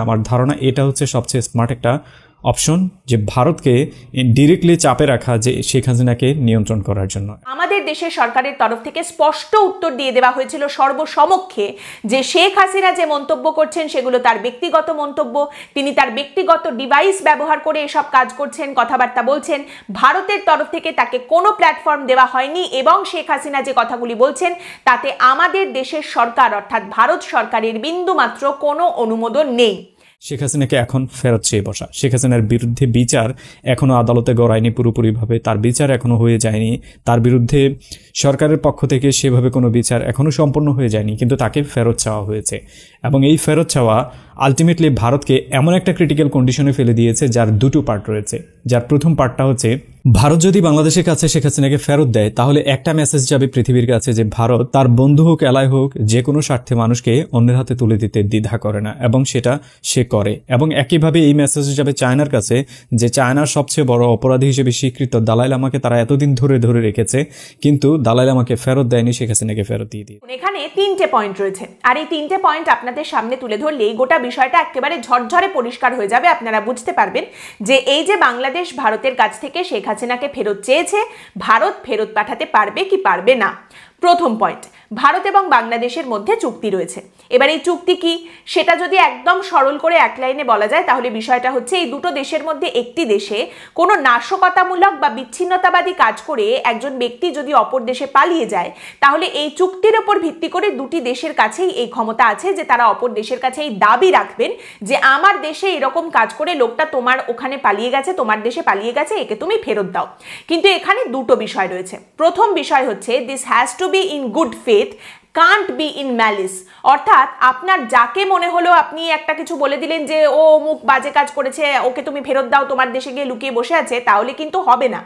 আমার ধারণা এটা হচ্ছে সবচেয়ে স্মার্ট একটা অপশন, যে ভারতকে ডিরেক্টলি চাপে রাখা, যে শেখ হাসিনাকে নিয়ন্ত্রণ করার জন্য। আমাদের দেশের সরকারের তরফ থেকে স্পষ্ট উত্তর দিয়ে দেওয়া হয়েছিল সর্বসমক্ষে যে শেখ হাসিনা যে মন্তব্য করছেন সেগুলো তার ব্যক্তিগত মন্তব্য, তিনি তার ব্যক্তিগত ডিভাইস ব্যবহার করে এসব কাজ করছেন, কথাবার্তা বলছেন। ভারতের তরফ থেকে তাকে কোনো প্ল্যাটফর্ম দেওয়া হয়নি এবং শেখ হাসিনা যে কথাগুলি বলছেন তাতে আমাদের দেশের সরকার অর্থাৎ ভারত সরকারের বিন্দুমাত্র কোনো অনুমোদন নেই। শেখ হাসিনাকে এখন ফেরত চেয়ে বসা, শেখ হাসিনার বিরুদ্ধে বিচার এখনও আদালতে গড়ায়নি পুরোপুরিভাবে, তার বিচার এখনও হয়ে যায়নি, তার বিরুদ্ধে সরকারের পক্ষ থেকে সেভাবে কোনো বিচার এখনও সম্পন্ন হয়ে যায়নি, কিন্তু তাকে ফেরত চাওয়া হয়েছে। এবং এই ফেরত চাওয়া আলটিমেটলি ভারতকে এমন একটা ক্রিটিক্যাল কন্ডিশনে ফেলে দিয়েছে যার দুটো পার্ট রয়েছে। যার প্রথম পার্টটা হচ্ছে, ভারত যদি বাংলাদেশের কাছে শেখ হাসিনাকে ফেরত দেয় তাহলে একটা মেসেজ যাবে পৃথিবীর কাছে যে ভারত তার বন্ধু হোক এলাই হোক যে কোনো স্বার্থে মানুষকে অন্যের হাতে তুলে দিতে দ্বিধা করে না, এবং সেটা সে করে। এবং একইভাবে এই মেসেজ যাবে চায়নার কাছে যে চায়নার সবচেয়ে বড় অপরাধী হিসেবে স্বীকৃত দালাই লামাকে তারা এতদিন ধরে রেখেছে, কিন্তু দালাই লামাকে ফেরত দেয়নি, শেখ হাসিনাকে ফেরত দিয়ে দিয়ে। এখানে 3টে পয়েন্ট রয়েছে, আর এই 3টে পয়েন্ট আপনাদের সামনে তুলে ধরলেই গোটা বিষয়টা একেবারে ঝরঝরে পরিষ্কার হয়ে যাবে। আপনারা বুঝতে পারবেন যে এই যে বাংলাদেশ ভারতের কাছ থেকে শেখ হাসিনাকে ফেরত চেয়েছে, ভারত ফেরত পাঠাতে পারবে কি পারবে না। প্রথম পয়েন্ট, ভারত এবং বাংলাদেশের মধ্যে চুক্তি রয়েছে। এবার এই চুক্তি কি সেটা যদি একদম সরল করে এক লাইনে বলা যায় তাহলে বিষয়টা হচ্ছে, এই দুটো দেশের মধ্যে একটি দেশে কোনো নাশকতামূলক বা বিচ্ছিন্নতাবাদী কাজ করে একজন ব্যক্তি যদি অপর দেশে পালিয়ে যায় তাহলে এই চুক্তির উপর ভিত্তি করে দুটি দেশের কাছেই এই ক্ষমতা আছে যে তারা অপর দেশের কাছে এই দাবি রাখবেন যে আমার দেশে এরকম কাজ করে লোকটা তোমার ওখানে পালিয়ে গেছে, তোমার দেশে পালিয়ে গেছে, একে তুমি ফেরত দাও। কিন্তু এখানে দুটো বিষয় রয়েছে। প্রথম বিষয় হচ্ছে, this has to be in good faith, can't be in malice. অর্থাৎ আপনার যাকে মনে হলো আপনি একটা কিছু বলে দিলেন যে ও অমুক বাজে কাজ করেছে, ওকে তুমি ফেরত দাও, তোমার দেশে গিয়ে লুকিয়ে বসে আছে, তাহলে কিন্তু হবে না।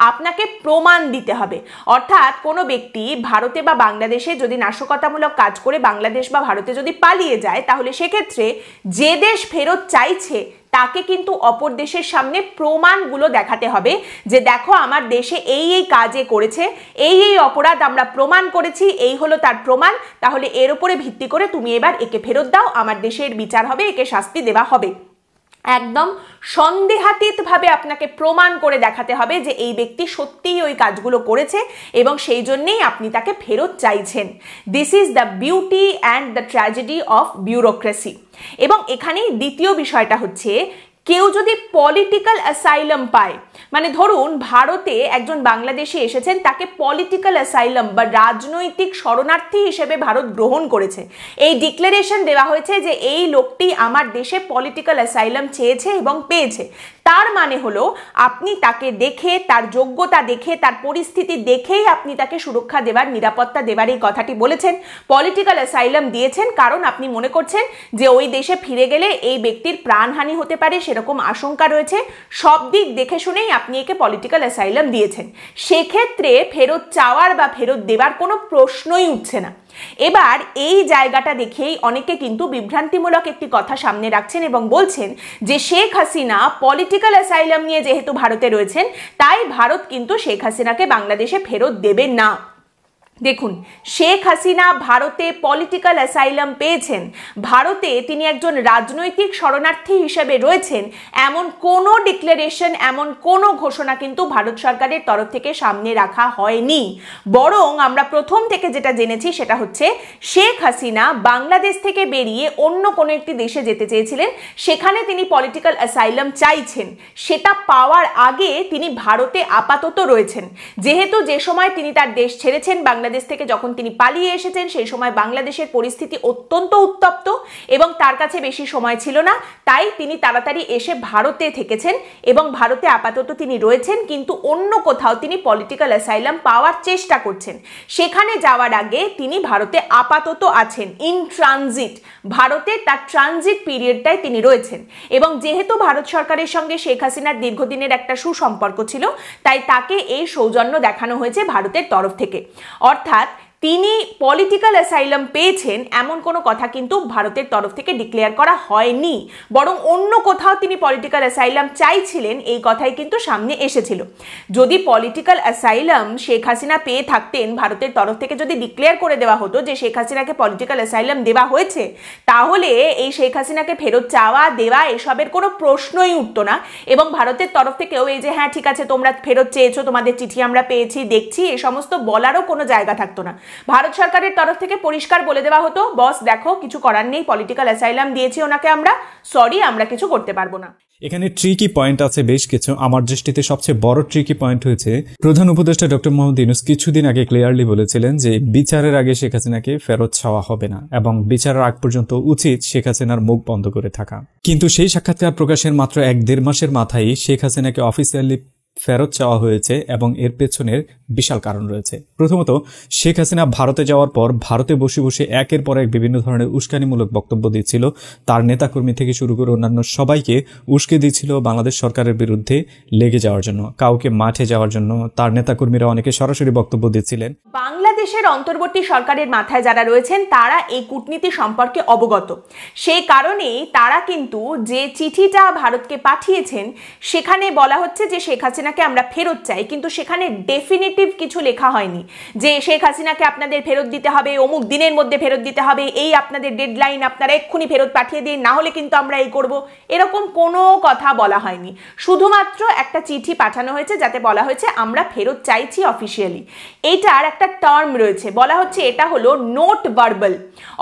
আপনাকে প্রমাণ দিতে হবে। অর্থাৎ কোনো ব্যক্তি ভারতে বা বাংলাদেশে যদি নাশকতামূলক কাজ করে বাংলাদেশ বা ভারতে যদি পালিয়ে যায় তাহলে সেক্ষেত্রে যে দেশ ফেরত চাইছে তাকে কিন্তু অপর দেশের সামনে প্রমাণগুলো দেখাতে হবে যে দেখো আমার দেশে এই এই কাজে করেছে, এই এই অপরাধ আমরা প্রমাণ করেছি, এই হলো তার প্রমাণ, তাহলে এর উপরে ভিত্তি করে তুমি এবার একে ফেরত দাও, আমার দেশের বিচার হবে, একে শাস্তি দেওয়া হবে। একদম সন্দেহাতীতভাবে আপনাকে প্রমাণ করে দেখাতে হবে যে এই ব্যক্তি সত্যিই ওই কাজগুলো করেছে এবং সেই জন্যেই আপনি তাকে ফেরত চাইছেন। This is the beauty and the tragedy of bureaucracy. এবং এখানেই দ্বিতীয় বিষয়টা হচ্ছে, কেউ যদি পলিটিক্যাল অ্যাসাইলাম পায়, মানে ধরুন ভারতে একজন বাংলাদেশি এসেছেন, তাকে পলিটিক্যাল অ্যাসাইলাম বা রাজনৈতিক শরণার্থী হিসেবে ভারত গ্রহণ করেছে, এই ডিক্লারেশন দেওয়া হয়েছে যে এই লোকটি আমার দেশে পলিটিক্যাল অ্যাসাইলাম চেয়েছে এবং পেয়েছে। তার মানে হলো আপনি তাকে দেখে, তার যোগ্যতা দেখে, তার পরিস্থিতি দেখেই আপনি তাকে সুরক্ষা দেবার, নিরাপত্তা দেবার এই কথাটি বলেছেন, পলিটিক্যাল অ্যাসাইলাম দিয়েছেন, কারণ আপনি মনে করছেন যে ওই দেশে ফিরে গেলে এই ব্যক্তির প্রাণহানি হতে পারে, সেরকম আশঙ্কা রয়েছে। সব দিক দেখে শুনেই আপনি একে পলিটিক্যাল অ্যাসাইলাম দিয়েছেন। সেক্ষেত্রে ফেরত চাওয়ার বা ফেরত দেবার কোনো প্রশ্নই উঠছে না। এবার এই জায়গাটা দেখেই অনেকে কিন্তু বিভ্রান্তিমূলক একটি কথা সামনে রাখছেন এবং বলছেন যে শেখ হাসিনা পলিটিক্যাল অ্যাসাইলাম নিয়ে যেহেতু ভারতে রয়েছেন তাই ভারত কিন্তু শেখ হাসিনাকে বাংলাদেশে ফেরত দেবে না। দেখুন, শেখ হাসিনা ভারতে পলিটিক্যাল অ্যাসাইলাম পেয়েছেন, ভারতে তিনি একজন রাজনৈতিক শরণার্থী হিসেবে রয়েছেন, এমন কোনো ডিক্লারেশন, এমন কোনো ঘোষণা কিন্তু ভারত সরকারের তরফ থেকে সামনে রাখা হয়নি। বরং আমরা প্রথম থেকে যেটা জেনেছি সেটা হচ্ছে শেখ হাসিনা বাংলাদেশ থেকে বেরিয়ে অন্য কোনো একটি দেশে যেতে চেয়েছিলেন, সেখানে তিনি পলিটিক্যাল অ্যাসাইলাম চাইছেন, সেটা পাওয়ার আগে তিনি ভারতে আপাতত রয়েছেন। যেহেতু যে সময় তিনি তার দেশ ছেড়েছেন, বাংলাদেশ থেকে যখন তিনি পালিয়ে এসেছেন, সেই সময় বাংলাদেশের পরিস্থিতি অত্যন্ত উত্তপ্ত এবং তার কাছে বেশি সময় ছিল না, তাই তিনি তাড়াতাড়ি এসে ভারতে থেকেছেন এবং ভারতে আপাতত তিনি রয়েছেন, কিন্তু অন্য কোথাও তিনি পলিটিক্যাল অ্যাসাইলাম পাওয়ার চেষ্টা করছেন। সেখানে যাওয়ার আগে তিনি ভারতে আপাতত আছেন, ইন ট্রানজিট, ভারতে তার ট্রানজিট পিরিয়ডটায় তিনি রয়েছেন। এবং যেহেতু ভারত সরকারের সঙ্গে শেখ হাসিনার দীর্ঘদিনের একটা সুসম্পর্ক ছিল, তাই তাকে এই সৌজন্য দেখানো হয়েছে ভারতের তরফ থেকে। অর্থাৎ তিনি পলিটিক্যাল অ্যাসাইলাম পেয়েছেন এমন কোনো কথা কিন্তু ভারতের তরফ থেকে ডিক্লেয়ার করা হয়নি, বরং অন্য কোথাও তিনি পলিটিক্যাল অ্যাসাইলাম চাইছিলেন এই কথাই কিন্তু সামনে এসেছিল। যদি পলিটিক্যাল অ্যাসাইলাম শেখ হাসিনা পেয়ে থাকতেন, ভারতের তরফ থেকে যদি ডিক্লেয়ার করে দেওয়া হতো যে শেখ হাসিনাকে পলিটিক্যাল অ্যাসাইলাম দেওয়া হয়েছে, তাহলে এই শেখ হাসিনাকে ফেরত চাওয়া দেওয়া এসবের কোনো প্রশ্নই উঠতো না, এবং ভারতের তরফ থেকেও এই যে হ্যাঁ ঠিক আছে তোমরা ফেরত চেয়েছো, তোমাদের চিঠি আমরা পেয়েছি দেখছি, এ সমস্ত বলারও কোনো জায়গা থাকতো না। ভারত সরকারের তরফ থেকে পরিষ্কার বলে দেওয়া হতো, বস দেখো কিছু করার নেই, পলিটিক্যাল অ্যাসাইলাম দিয়েছি ওনাকে আমরা, সরি আমরা কিছু করতে পারবো না। এখানে ট্রিকি পয়েন্ট আছে বেশ কিছু। আমার দৃষ্টিতে সবচেয়ে বড় ট্রিকি পয়েন্ট হয়েছে প্রধান উপদেষ্টা ডক্টর মোহাম্মদ ইউনূস কিছুদিন আগে ক্লিয়ারলি বলেছিলেন যে বিচারের আগে শেখ হাসিনাকে ফেরত চাওয়া হবে না এবং বিচারের আগ পর্যন্ত উচিত শেখ হাসিনার মুখ বন্ধ করে থাকা। কিন্তু সেই সাক্ষাৎকার প্রকাশের মাত্র 1-1.5 মাসের মাথায় শেখ হাসিনাকে অফিসিয়ালি ফেরত চাওয়া হয়েছে এবং এর পেছনের বিশাল কারণ রয়েছে। প্রথমত, শেখ হাসিনা ভারতে যাওয়ার পর ভারতে বসে বসে একের পর এক বিভিন্ন ধরনের উস্কানিমূলক বক্তব্য দিচ্ছিল। তার নেতাকর্মী থেকে শুরু করে অন্যান্য সবাইকে উস্কে দিচ্ছিল বাংলাদেশ সরকারের বিরুদ্ধে লেগে যাওয়ার জন্য, কাউকে মাঠে যাওয়ার জন্য। তার নেতাকর্মীরা অনেকে সরাসরি বক্তব্য দিচ্ছিলেন। বাংলাদেশের অন্তর্বর্তী সরকারের মাথায় যারা রয়েছেন তারা এই কূটনীতি সম্পর্কে অবগত, সেই কারণেই তারা কিন্তু যে চিঠিটা ভারতকে পাঠিয়েছেন সেখানে বলা হচ্ছে যে শেখ হাসিনাকে আমরা ফেরত চাই, কিন্তু সেখানে ডেফিনিটিভ কিছু লেখা হয়নি যে শেখ হাসিনাকে আপনাদের ফেরত দিতে হবে, অমুক দিনের মধ্যে ফেরত দিতে হবে, এই আপনাদের ডেডলাইন, আপনারা এক্ষুনি ফেরত পাঠিয়ে দিন, না হলে কিন্তু আমরা এই করব, এরকম কোনো কথা বলা হয়নি। শুধুমাত্র একটা চিঠি পাঠানো হয়েছে যাতে বলা হয়েছে আমরা ফেরত চাইছি অফিসিয়ালি। এইটার একটা টার্ম রয়েছে, বলা হচ্ছে এটা হলো নোট ভার্বাল,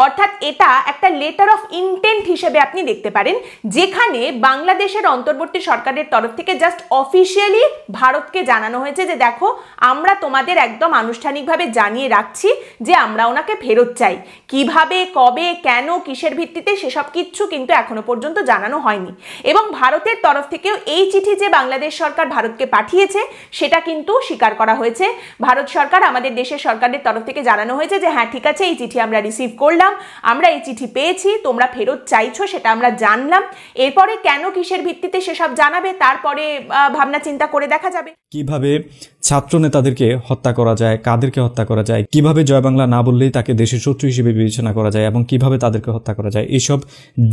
অর্থাৎ এটা একটা লেটার অফ ইন্টেন্ট হিসেবে আপনি দেখতে পারেন, যেখানে বাংলাদেশের অন্তর্বর্তী সরকারের তরফ থেকে জাস্ট অফিসিয়ালি ভারতকে জানানো হয়েছে যে দেখো আমরা তোমাদের একদম আনুষ্ঠানিকভাবে জানিয়ে রাখছি যে আমরা ওনাকে ফেরত চাই। কিভাবে, কবে, কেন, কিসের ভিত্তিতে সেসব কিচ্ছু কিন্তু এখনো পর্যন্ত জানানো হয়নি। এবং ভারতের তরফ থেকেও এই চিঠি যে বাংলাদেশ সরকার ভারতকে পাঠিয়েছে সেটা কিন্তু স্বীকার করা হয়েছে। ভারত সরকার, আমাদের দেশের সরকারের তরফ থেকে জানানো হয়েছে যে হ্যাঁ ঠিক আছে এই চিঠি আমরা রিসিভ করলাম, আমরা এই চিঠি পেয়েছি, তোমরা ফেরত চাইছো সেটা আমরা জানলাম। এরপরে কেন কিসের ভিত্তিতে সেসব জানাবে তারপরে ভাবনা চিন্তা করে দেখা যাবে। কিভাবে ছাত্র নেতাদেরকে হত্যা করা যায়, কাদেরকে হত্যা করা যায়, কিভাবে জয় বাংলা না বললেই তাকে দেশের শত্রু হিসেবে বিবেচনা করা যায় এবং কিভাবে তাদেরকে হত্যা করা যায়, এইসব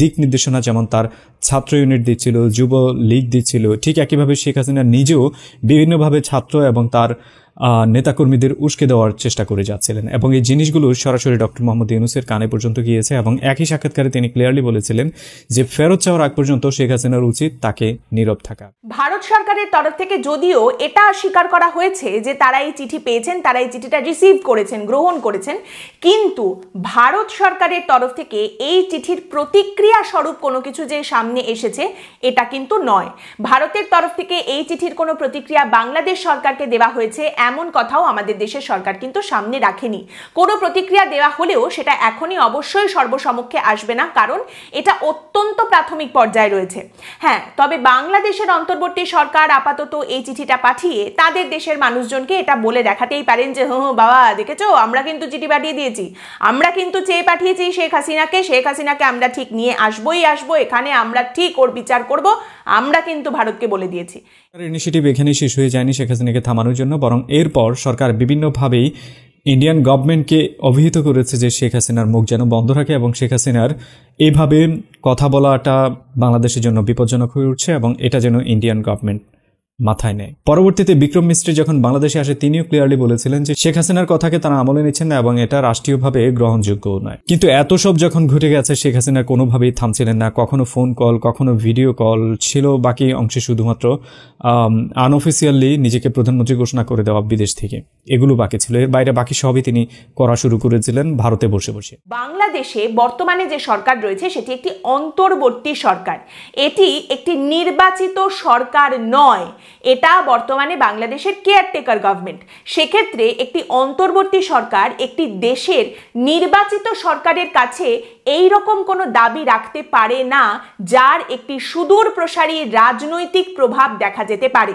দিক নির্দেশনা যেমন তার ছাত্র ইউনিট দিচ্ছিল, যুব লীগ দিচ্ছিল, ঠিক একইভাবে শেখ হাসিনা নিজেও বিভিন্নভাবে ছাত্র এবং তার নেতাকর্মীদের উস্কে দেওয়ার চেষ্টা করে যাচ্ছিলেন এবং এই জিনিসগুলো সরাসরি ডক্টর মোহাম্মদ ইউনূসের কানে পর্যন্ত গিয়েছে এবং একই সাক্ষাৎকারে তিনি ক্লিয়ারলি বলেছিলেন যে ফেরত চাওয়ার আগ পর্যন্ত শেখ হাসিনার উচিত তাকে নীরব থাকা। ভারত সরকারের তরফ থেকে যদিও এটা স্বীকার করা হয়েছে যে তারা এই চিঠি পেয়েছেন, তারা এই চিঠিটা রিসিভ করেছেন, গ্রহণ করেছেন, কিন্তু ভারত সরকারের তরফ থেকে এই চিঠির প্রতিক্রিয়া স্বরূপ কোনো কিছু যে সামনে এসেছে এটা কিন্তু নয়। ভারতের তরফ থেকে এই চিঠির কোনো প্রতিক্রিয়া বাংলাদেশ সরকারকে দেওয়া হয়েছে এমন কথাও আমাদের দেশের সরকার কিন্তু সামনে রাখেনি। কোনো প্রতিক্রিয়া দেওয়া হলেও সেটা এখনই অবশ্যই সর্বসমক্ষে আসবে না, কারণ এটা অত্যন্ত প্রাথমিক পর্যায়ে রয়েছে। হ্যাঁ, তবে বাংলাদেশের অন্তর্বর্তী সরকার আপাতত এই চিঠিটা পাঠিয়ে তাদের দেশের মানুষজনকে এটা বলে দেখাতেই পারেন যে হুঁ বাবা দেখেছো আমরা কিন্তু চিঠি পাঠিয়ে দিয়েছি, আমরা কিন্তু চেয়ে পাঠিয়েছি শেখ হাসিনাকে আমরা ঠিক নিয়ে আসবোই আসবো, এখানে আমরা ঠিক ওর বিচার করব, আমরা কিন্তু ভারতকে বলে দিয়েছি। ইনিশিয়েটিভ এখানেই শেষ হয়ে যায়নি শেখ হাসিনাকে থামানোর জন্য, বরং এরপর সরকার বিভিন্নভাবেই ইন্ডিয়ান গভর্নমেন্টকে অভিহিত করেছে যে শেখ হাসিনার মুখ যেন বন্ধ রাখে এবং শেখ হাসিনার এইভাবে কথা বলাটা বাংলাদেশের জন্য বিপজ্জনক হয়ে উঠছে এবং এটা যেন ইন্ডিয়ান গভর্নমেন্ট মাথায় নেয়। পরবর্তীতে বিক্রম মিস্ত্রি যখন বাংলাদেশে আসে তিনিও ক্লিয়ারলি বলেছিলেন যে শেখ হাসিনার কথাকে তারা আমলে নিচ্ছেন না এবং এটা রাষ্ট্রীয়ভাবে গ্রহণযোগ্য নয়। কিন্তু এত সব যখন ঘটে গেছে শেখ হাসিনা কোনোভাবেই থামছিলেন না, কখনো ফোন কল, কখনো ভিডিও কল ছিল, বাকি অংশে শুধুমাত্র আনঅফিসিয়ালি নিজেকে প্রধানমন্ত্রী ঘোষণা করে দেওয়া বিদেশ থেকে, এগুলো বাকি ছিল। এর বাইরে বাকি সবই তিনি করা শুরু করেছিলেন ভারতে বসে বসে। বাংলাদেশে বর্তমানে যে সরকার রয়েছে সেটি একটি অন্তর্বর্তী সরকার, এটি একটি নির্বাচিত সরকার নয়, এটা বর্তমানে বাংলাদেশের কেয়ারটেকার গভর্নমেন্ট। সেক্ষেত্রে একটি অন্তর্বর্তী সরকার একটি দেশের নির্বাচিত সরকারের কাছে এই রকম কোনো দাবি রাখতে পারে না যার একটি সুদূর প্রসারী রাজনৈতিক প্রভাব দেখা যেতে পারে।